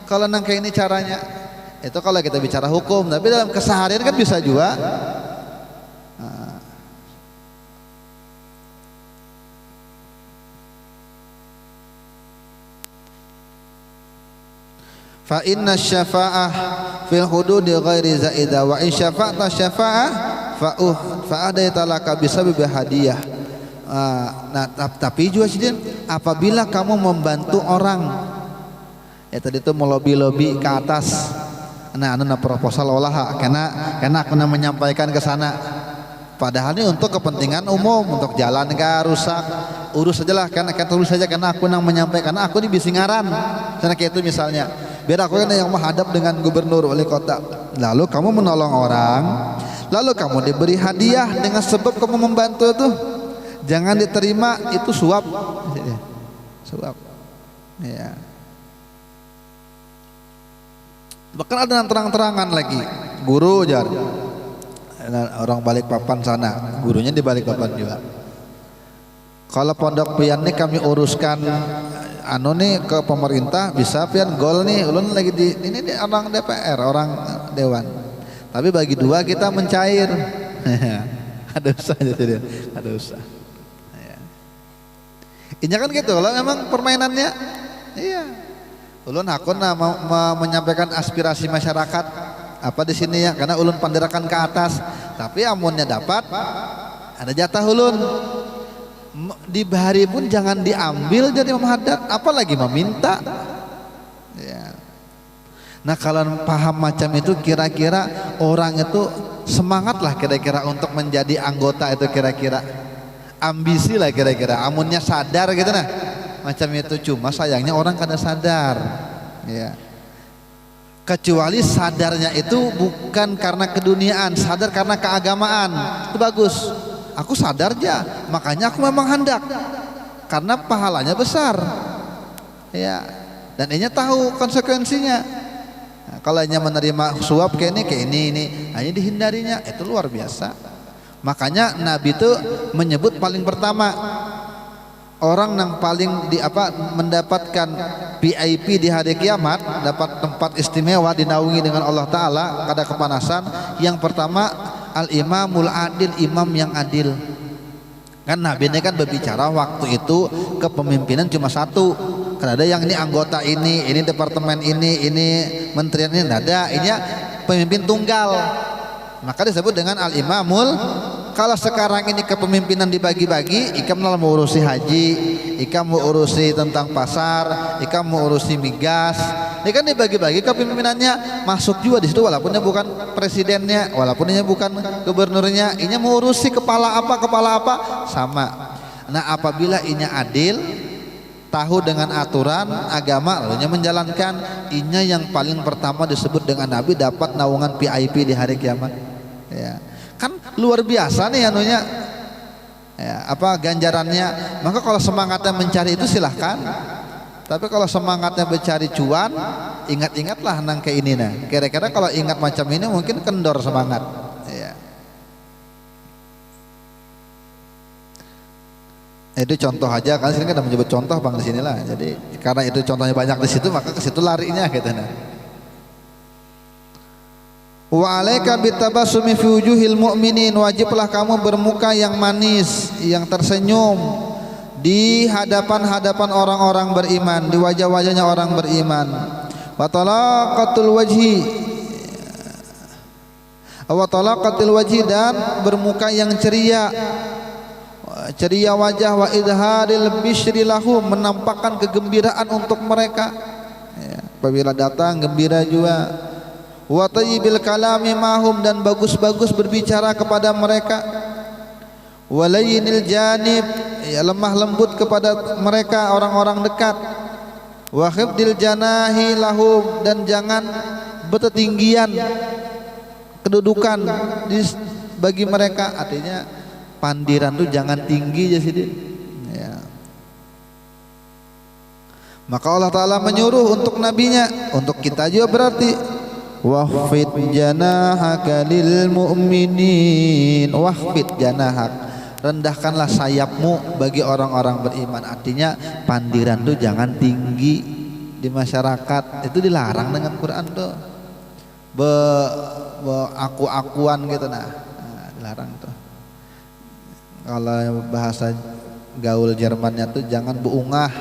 kalau nang kayak ini caranya. Itu kalau kita bicara hukum, tapi dalam keseharian kan bisa juga. Fa inna syafa'ah fil hududi ghairi zaidah wa in syafa'ta syafa'ah fa adaita laka bisababi hadiyah. Nah, tapi juga sih, apabila kamu membantu orang, ya tadi itu melobi-lobi ke atas, nah proposal olah karena aku menyampaikan ke sana, padahal ini untuk kepentingan umum, untuk jalan gak rusak, urus sajalah, kan tulis saja karena aku menyampaikan, karena aku ini bisingaran, karena kayak itu misalnya, biar aku yang menghadap dengan gubernur wali kota, lalu kamu menolong orang, lalu kamu diberi hadiah dengan sebab kamu membantu itu, jangan diterima itu suap, ya. Bahkan ada yang terang-terangan lagi, guru jar, orang Balikpapan sana, gurunya di Balikpapan juga. Kalau pondok pian nih kami uruskan nih ke pemerintah, bisa pian gol nih, ulun lagi ini orang DPR, orang dewan. Tapi bagi dua kita mencair. Ada usah jadi, ada usah. Ini kan gitu, kalau memang permainannya, iya. Ulun hakun menyampaikan aspirasi masyarakat apa di sini ya, karena ulun pandirakan ke atas, tapi amunnya dapat ada jatah ulun. Di bahari pun jangan diambil jadi memadat, apalagi meminta. Ya. Nah kalau paham macam itu, kira-kira orang itu semangat lah kira-kira untuk menjadi anggota itu, kira-kira ambisi lah kira-kira, amunnya sadar gitu nah macam itu. Cuma sayangnya orang kada sadar, ya. Kecuali sadarnya itu bukan karena keduniaan, sadar karena keagamaan, itu bagus. Aku sadar aja, makanya aku memang hendak, karena pahalanya besar, ya. Dan ini tahu konsekuensinya. Nah, kalau hanya menerima suap kayak ini hanya dihindarinya, itu luar biasa. Makanya Nabi itu menyebut paling pertama orang yang paling mendapatkan VIP di hari kiamat, dapat tempat istimewa dinaungi dengan Allah Ta'ala kada kepanasan. Yang pertama al-imamul adil, imam yang adil. Kan Nabi ini kan berbicara waktu itu kepemimpinan cuma satu, kan ada yang ini anggota ini departemen ini menterian ini, ada ini pemimpin tunggal, maka disebut dengan al-imamul. Kalau sekarang ini kepemimpinan dibagi-bagi, ikam mau urusi haji, ikam mau urusi tentang pasar, ikam mau urusi migas, ini kan dibagi-bagi kepemimpinannya, masuk juga di situ, walaupun bukan presidennya, walaupun bukan gubernurnya, ini mau urusi kepala apa sama. Nah apabila ini adil, tahu dengan aturan agama, lalunya menjalankan, ini yang paling pertama disebut dengan Nabi dapat naungan VIP di hari kiamat, ya. Kan luar biasa nih anunya, ya, ganjarannya. Maka kalau semangatnya mencari itu silahkan, tapi kalau semangatnya mencari cuan, ingat-ingatlah nang kayak ini nah. Kira-kira kalau ingat macam ini mungkin kendor semangat, ya. Itu contoh aja, kan sini kan menyebut contoh bang di sinilah. Jadi karena itu contohnya banyak di situ, maka ke situ larinya gitu nah. Wa alaika bitabassumi fi wujuhil mu'minin, wajiblah kamu bermuka yang manis, yang tersenyum di hadapan orang-orang beriman, di wajah-wajahnya orang beriman. Wa talaqatul wajhi, dan bermuka yang ceria wajah, wa idharil bishri lahum, menampakkan kegembiraan untuk mereka, ya, apabila datang gembira juga. Wa tayyibil kalami mahum, dan bagus-bagus berbicara kepada mereka. Walayinil janib, ya, lemah lembut kepada mereka orang-orang dekat. Wa khifdil janahi lahum, dan jangan berketinggian kedudukan bagi mereka. Artinya pandiran tuh jangan tinggi ya sih. Ya. Maka Allah Ta'ala menyuruh untuk nabinya, untuk kita juga berarti wahfid janahaka lil mu'minin. Wahfid janahak, rendahkanlah sayapmu bagi orang-orang beriman. Artinya pandiran tuh jangan tinggi di masyarakat. Itu dilarang dengan Quran tuh. Aku-akuan gitu nah, dilarang tuh. Kalau bahasa gaul Jermannya tuh jangan beungah.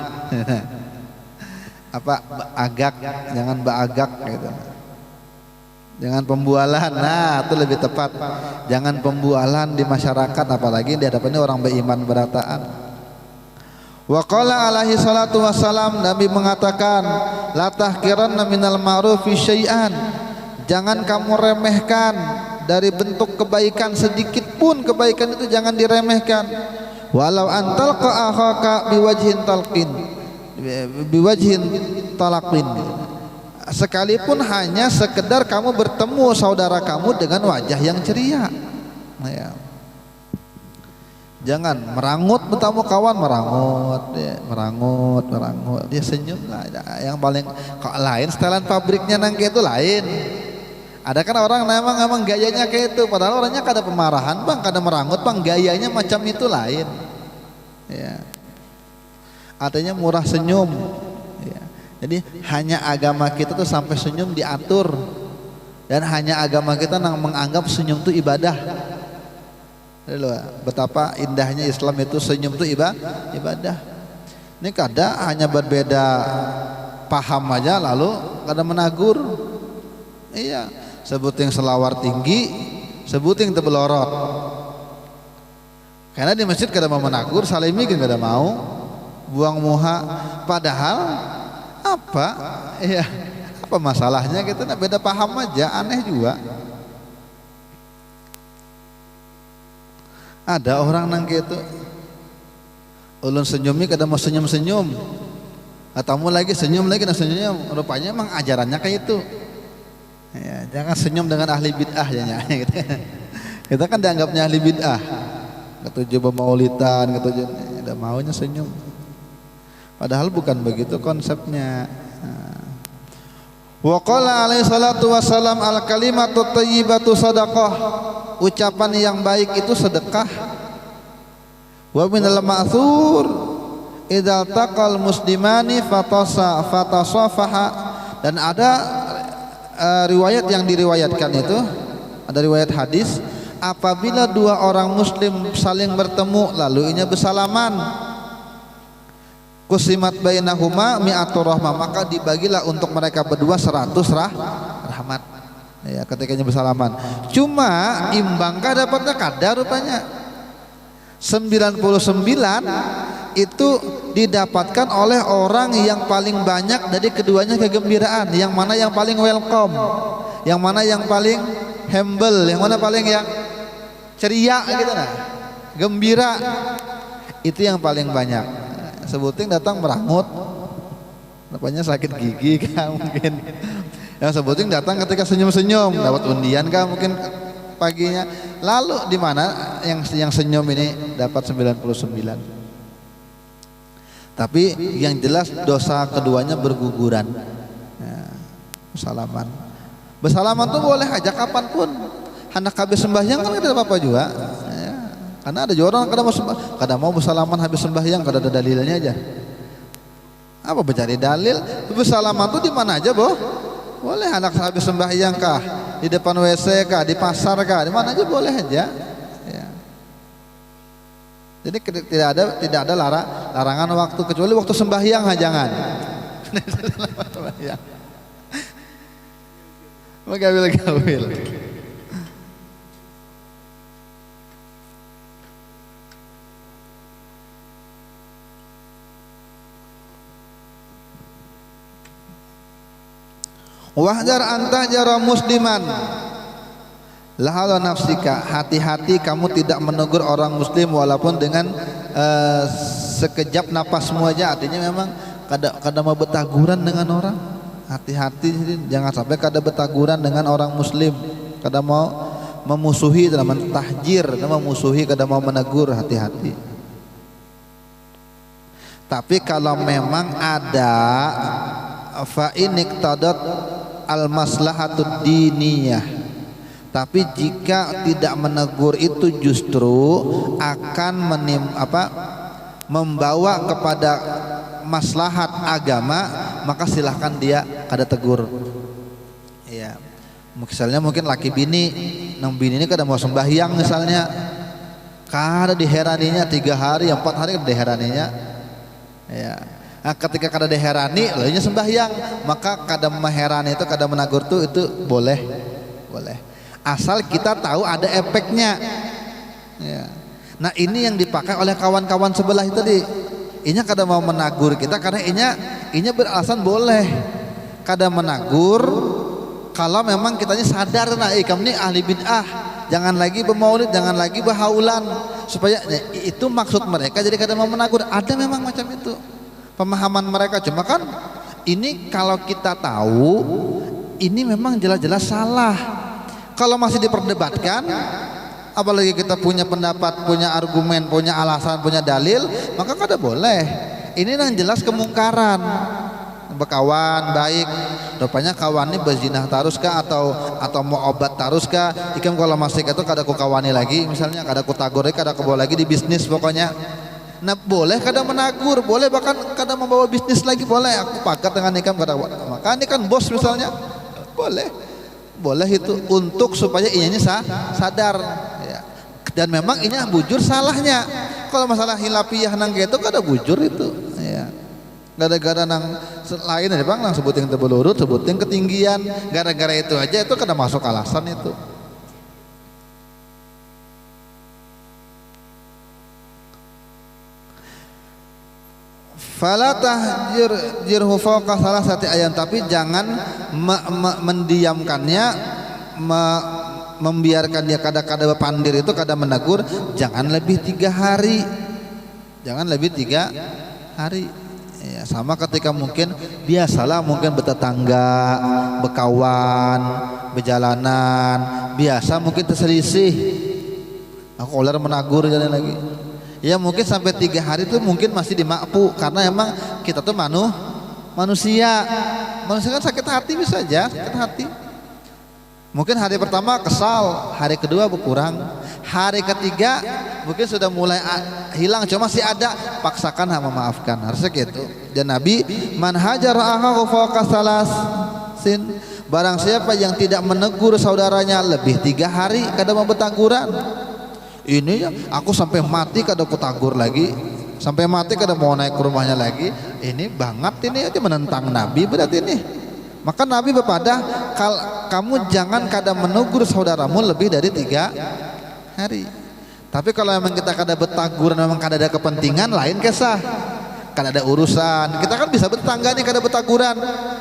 Apa agak, jangan beagak gitu. Jangan pembualan, nah itu lebih tepat. Jangan pembualan di masyarakat, apalagi di hadapan orang beriman berataan. Wa qala alaihi salatu wassalam, Nabi mengatakan, la tahqiranna minal ma'rufi syai'an. Jangan kamu remehkan dari bentuk kebaikan sedikit pun, kebaikan itu jangan diremehkan. Walau antal akhaka biwajhin talqin, biwajhin talaqin, sekalipun hanya sekedar kamu bertemu saudara kamu dengan wajah yang ceria. Nah, ya. Jangan merangut bertemu kawan, merangut dia senyum lah. Yang paling kok lain setelan pabriknya nangke itu lain. Ada kan orang memang gayanya kayak itu, padahal orangnya kada pemarahan bang, kada merangut bang, gayanya macam itu lain. Ya. Artinya murah senyum. Ya. Jadi hanya agama kita tuh sampai senyum diatur, dan hanya agama kita yang menganggap senyum itu ibadah. Betapa indahnya Islam itu, senyum itu ibadah. Ini kadang hanya berbeda paham aja lalu kadang menagur. Iya, sebutin selawar tinggi, sebutin tebelorot. Karena di masjid kadang mau menagur, salimi kan kadang mau, buang muha. Padahal apa? Iya, apa masalahnya gitu? Nah, beda paham aja, aneh juga. Ada orang nang gitu, ulun senyumi kadang mau senyum-senyum, atamu lagi senyum lagi dan senyum. Rupanya emang ajarannya kayak itu. Ya, jangan senyum dengan ahli bid'ah ya, gitu. Kita kan dianggapnya ahli bid'ah. Ketujuh pemaulitan, ketujuh, ada maunya senyum. Padahal bukan begitu konsepnya. Wa qala alaihi salatu wassalam, al kalimatu thayyibatu sadaqah. Ucapan yang baik itu sedekah. Wa minal ma'thur idza taqal muslimani fatasafaha. Dan ada riwayat yang diriwayatkan itu, ada riwayat hadis, apabila dua orang muslim saling bertemu lalu inya bersalaman, kusimat bainahuma mi'atu rahmah, maka dibagilah untuk mereka berdua 100 rahmat. Ya, ketikanya bersalaman. Cuma imbangkah dapatnya kadar rupanya 99 itu didapatkan oleh orang yang paling banyak dari keduanya kegembiraan. Yang mana yang paling welcome, yang mana yang paling humble, yang mana paling yang ceria gitu nah, gembira, itu yang paling banyak. Sebutin datang merangut, rupanya sakit gigi kan mungkin. Yang sebutin datang ketika senyum-senyum, dapat undian kan mungkin paginya. Lalu di mana yang senyum ini dapat 99. Tapi yang jelas dosa keduanya berguguran. Ya, bersalaman tuh boleh aja kapanpun. Hendak habis sembahyang kan tidak apa-apa juga. Ya, karena ada juga orang kadang mau bersalaman habis sembahyang, kada ada dalilnya aja. Apa mencari dalil? Bersalaman tuh di mana aja, boh? Boleh anak habis sembahyang kah, di depan WC kah, di pasar kah, di mana aja boleh aja. Ya. Jadi tidak ada larangan waktu, kecuali waktu sembahyang jangan. Gawil. Wahdar anta jara musliman lahala nafsika, hati-hati kamu tidak menegur orang muslim walaupun dengan sekejap napasmu aja. Artinya memang kada mau betaguran dengan orang, hati-hati jangan sampai kada betaguran dengan orang muslim, kada mau memusuhi dan mentahjir dan memusuhi kada mau menegur, hati-hati. Tapi kalau memang ada fa iniktadat al maslahatud diniyah, tapi jika tidak menegur itu justru akan membawa kepada maslahat agama, maka silahkan dia kada tegur. Ya, misalnya mungkin laki bini, nang bini ini kada mau sembahyang misalnya, kada diheraninya 3 hari 4 hari kada diheraninya. Ya, nah, ketika kada diherani lainnya sembahyang, maka kada meherani itu, kada menegur itu boleh, asal kita tahu ada efeknya. Ya. Nah ini yang dipakai oleh kawan-kawan sebelah itu tadi. Inya kada mau menegur kita karena inya beralasan boleh kada menegur kalau memang kitanya sadar, nah kamu ini ahli bid'ah, jangan lagi bermaulid, jangan lagi berhaulan, supaya itu maksud mereka, jadi kada mau menegur. Ada memang macam itu pemahaman mereka, cuma kan ini kalau kita tahu ini memang jelas-jelas salah. Kalau masih diperdebatkan, apalagi kita punya pendapat, punya argumen, punya alasan, punya dalil, maka kada boleh. Ini yang jelas kemungkaran. Berkawan baik, rupanya kawan ini berzinah terus kah atau mau obat terus kah? Ikan kalau masih itu kada ku kawani lagi, misalnya kada ku tagore, kada ku bawa lagi di bisnis pokoknya. Nah boleh kada menagur, boleh bahkan kada membawa bisnis lagi, boleh. Aku pakat dengan ikam kada, maka ini kan bos misalnya, boleh itu untuk supaya ianya sadar. Ya. Dan memang ini bujur salahnya. Kalau masalah hilafiyah nang gitu kada bujur itu. Ya. Gara-gara nang lain aja bang, nang sebutin tebelurut, sebutin ketinggian, gara-gara itu aja itu kada masuk alasan itu. Fala tahjirhu fawqa salasati ayam, tapi jangan mendiamkannya, membiarkan dia kada pandir itu, kada menegur, jangan lebih 3 hari. Jangan lebih 3 hari. Ya, sama ketika mungkin biasalah mungkin bertetangga, berkawan, berjalanan, biasa mungkin terselisih. Aku oler menagur jalan lagi. Ya mungkin sampai 3 hari itu mungkin masih dimakfu, karena emang kita tuh manusia kan sakit hati, bisa aja sakit hati. Mungkin hari pertama kesal, hari kedua berkurang, hari ketiga mungkin sudah mulai hilang, cuma masih ada, paksakan memaafkan, harusnya gitu. Dan Nabi man hajara akhahu fawqa salasin, barang siapa yang tidak menegur saudaranya lebih 3 hari kada mau bertaguran. Ini ya, aku sampai mati kada aku tagur lagi, sampai mati kada mau naik ke rumahnya lagi. Ini banget ini aja menentang Nabi berarti ini. Maka Nabi berpada, kamu jangan kada menegur saudaramu lebih dari 3 hari. Tapi kalau memang kita kada bertaguran, memang kada ada kepentingan lain kesah, kada ada urusan, kita kan bisa bertangga nih kada bertaguran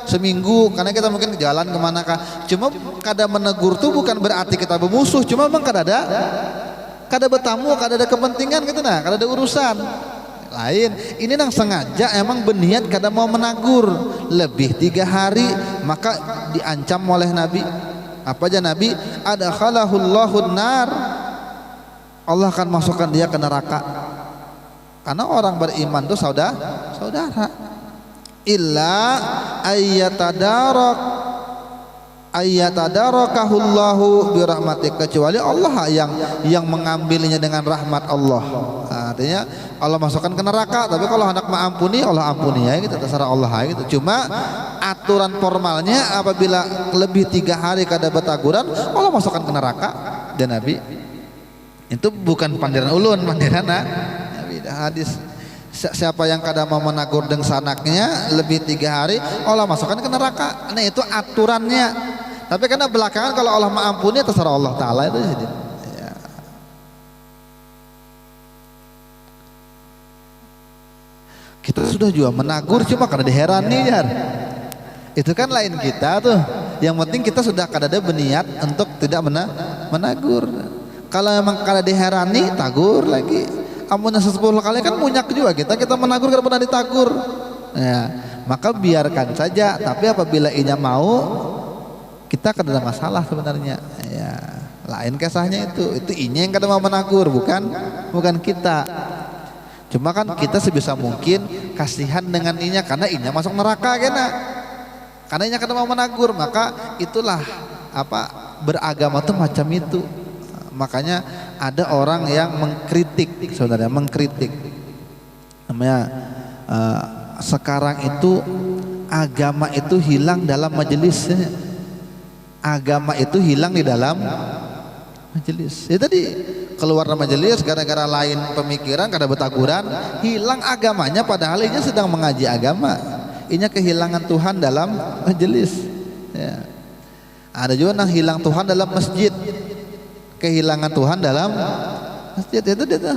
seminggu, karena kita mungkin jalan kemana kah. Cuma kada menegur tuh bukan berarti kita bermusuh, cuma memang kada bertamu, kada ada kepentingan gitu, nah kada ada urusan lain. Ini nang sengaja emang berniat kada mau menagur lebih 3 hari, maka diancam oleh Nabi. Apa aja Nabi? Adkhalahullahu nar, Allah akan masukkan dia ke neraka. Karena orang beriman itu saudara. Illa ayyatadarokahullahu birahmatik, kecuali Allah yang mengambilnya dengan rahmat Allah. Artinya Allah masukkan ke neraka, tapi kalau hendak mengampuni Allah ampuni ya gitu, terserah Allah ya gitu. Cuma aturan formalnya apabila lebih 3 hari kada bertaguran Allah masukkan ke neraka. Dan Nabi itu bukan pandiran ulun, pandiran Nabi, hadis. Siapa yang kada mau menagur dengan sanaknya lebih 3 hari Allah masukkan ke neraka. Nah itu aturannya. Tapi karena belakangan kalau Allah mengampuni terserah Allah Ta'ala itu jadi. Ya. Kita sudah juga menagur cuma karena diherani ya. Itu kan lain kita tuh. Yang penting kita sudah kada ada berniat untuk tidak menagur. Kalau memang kada diherani tagur lagi. Amunnya 10 kali kan munyak juga kita menagur karena pernah ditagur. Ya, maka biarkan saja. Tapi apabila inya mau, kita kada ada masalah sebenarnya. Ya, Lain kisahnya itu inya yang kada mau menagur, bukan kita. Cuma kan kita sebisa mungkin kasihan dengan inya karena inya masuk neraka kena. Karena inya kada mau menagur, maka itulah beragama tuh macam itu. Makanya ada orang yang mengkritik, saudara, mengkritik. Namanya sekarang itu agama itu hilang dalam majelisnya. Agama itu hilang di dalam majelis. Ya tadi keluar dari majelis gara-gara lain pemikiran, kada betaguran, hilang agamanya padahal ini sedang mengaji agama. Ini kehilangan Tuhan dalam majelis. Ya. Ada juga yang hilang Tuhan dalam masjid. Kehilangan Tuhan dalam masjid itu dia.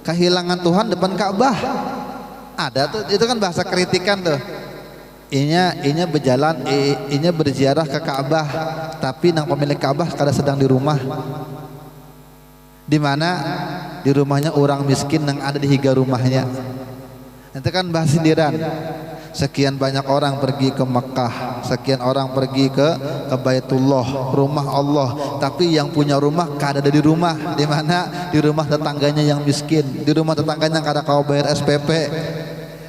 Kehilangan Tuhan depan Ka'bah. Ada tuh, itu kan bahasa kritikan tuh. Inya berjalan, inya berziarah ke Ka'bah, tapi nang pemilik Ka'bah kada sedang di rumah. Di mana? Di rumahnya orang miskin yang ada di higa rumahnya. Itu kan bahas sindiran. Sekian banyak orang pergi ke Mekah, sekian orang pergi ke Baitullah, rumah Allah, tapi yang punya rumah kada ada di rumah. Di mana? Di rumah tetangganya yang miskin, di rumah tetangganya yang kada kawa bayar SPP,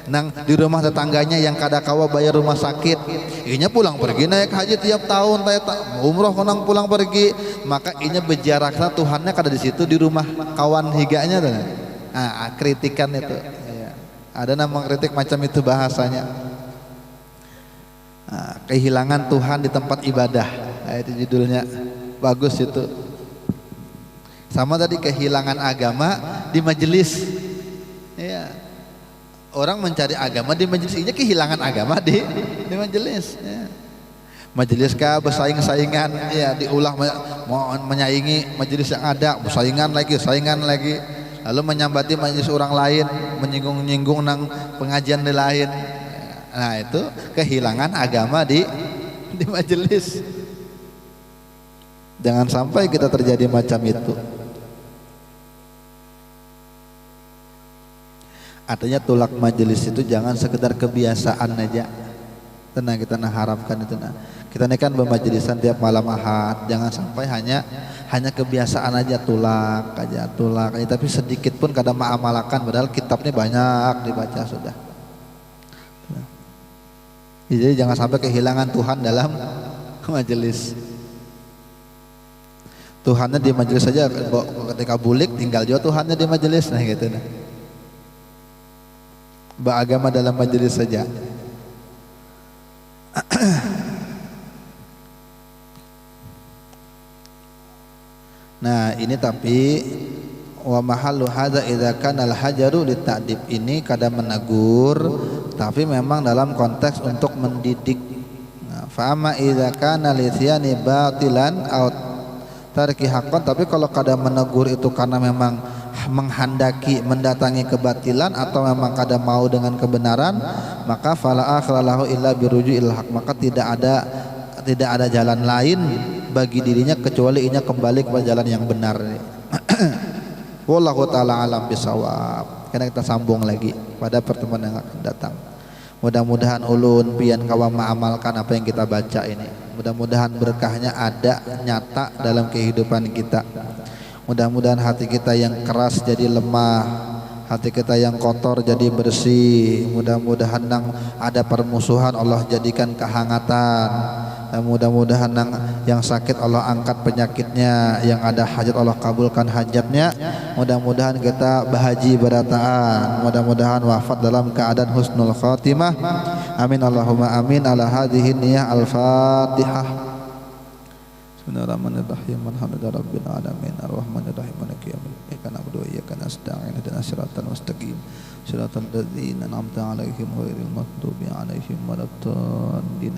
nang di rumah tetangganya yang kada kawa bayar rumah sakit. Inya pulang pergi naik haji tiap tahun, umroh konang pulang pergi, maka inya berjarakna Tuhannya kada di situ, di rumah kawan higanya tuh. Nah, kritikan itu. Ada nama kritik macam itu bahasanya. Nah, kehilangan Tuhan di tempat ibadah. Nah, itu judulnya, bagus itu. Sama tadi kehilangan agama di majelis. Ya. Orang mencari agama di majelis, ini kehilangan agama di majelis. Ya. Majelis kah bersaing-saingan, ya diulah mau menyaingi majelis yang ada, bersaingan lagi. Lalu menyambati majelis orang lain, menyinggung-nyinggung nang pengajian di lain. Nah, itu kehilangan agama di majelis. Jangan sampai kita terjadi macam itu. Artinya tulak majelis itu jangan sekedar kebiasaan aja. Tenang, kita harapkan itu. Kita ini kan bermajelisan tiap malam Ahad, jangan sampai hanya kebiasaan aja tulak aja, tapi sedikit pun kadang mengamalkan, padahal kitabnya banyak dibaca sudah. Jadi jangan sampai kehilangan Tuhan dalam majelis. Tuhannya di majelis saja, ketika bulik tinggal juga Tuhannya di majelis, nah gitu. Beragama dalam majelis saja. Nah, ini tapi wa mahallu hadza idza kana al hajaru lita'dib, ini kadang menegur tapi memang dalam konteks untuk mendidik. Nah, fa amma idza kana lisyani batilan aw tarki haqqan, tapi kalau kadang menegur itu karena memang menghendaki mendatangi kebatilan atau memang kadang mau dengan kebenaran, maka fala akhlalahu illa biruju'il haq, maka tidak ada jalan lain bagi dirinya kecuali inya kembali kepada jalan yang benar. Wallahu taala alam bisawab. Karena kita sambung lagi pada pertemuan yang akan datang. Mudah-mudahan ulun pian kawa mengamalkan apa yang kita baca ini. Mudah-mudahan berkahnya ada nyata dalam kehidupan kita. Mudah-mudahan hati kita yang keras jadi lemah, hati kita yang kotor jadi bersih. Mudah-mudahan nang ada permusuhan Allah jadikan kehangatan. Mudah-mudahan yang sakit Allah angkat penyakitnya, yang ada hajat Allah kabulkan hajatnya. Mudah-mudahan kita bahaji berataan, mudah-mudahan wafat dalam keadaan husnul khatimah. Amin Allahumma amin. Ala hadhihi niyah al-Fatihah. Bismillahirrahmanirrahim. Alhamdulillahi rabbil alamin arrahmanir rahim maliki yaumiddin. Iyyaka na'budu wa iyyaka nasta'in. Ihdinas siratal mustaqim. Siratal ladzina an'amta 'alaihim ghairil maghdubi 'alaihim waladdallin.